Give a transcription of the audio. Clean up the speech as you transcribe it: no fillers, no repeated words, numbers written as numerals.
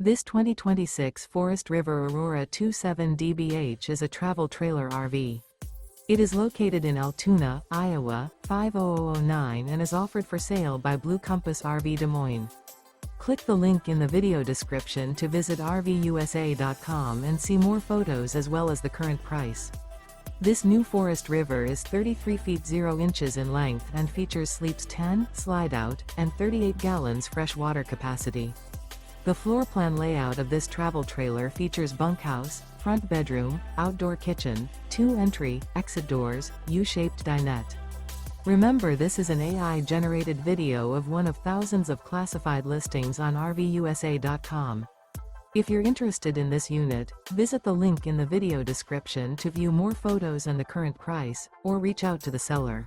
This 2026 Forest River Aurora 27 DBH is a travel trailer RV. It is located in Altoona, Iowa, 50009 and is offered for sale by Blue Compass RV Des Moines. Click the link in the video description to visit RVUSA.com and see more photos as well as the current price. This new Forest River is 33 feet 0 inches in length and features sleeps 10, Slideout, and 38 gallons fresh water capacity. The floor plan layout of this travel trailer features bunkhouse, front bedroom, outdoor kitchen, 2 entry, exit doors, U-shaped dinette. Remember, this is an AI-generated video of one of thousands of classified listings on RVUSA.com. If you're interested in this unit, visit the link in the video description to view more photos and the current price, or reach out to the seller.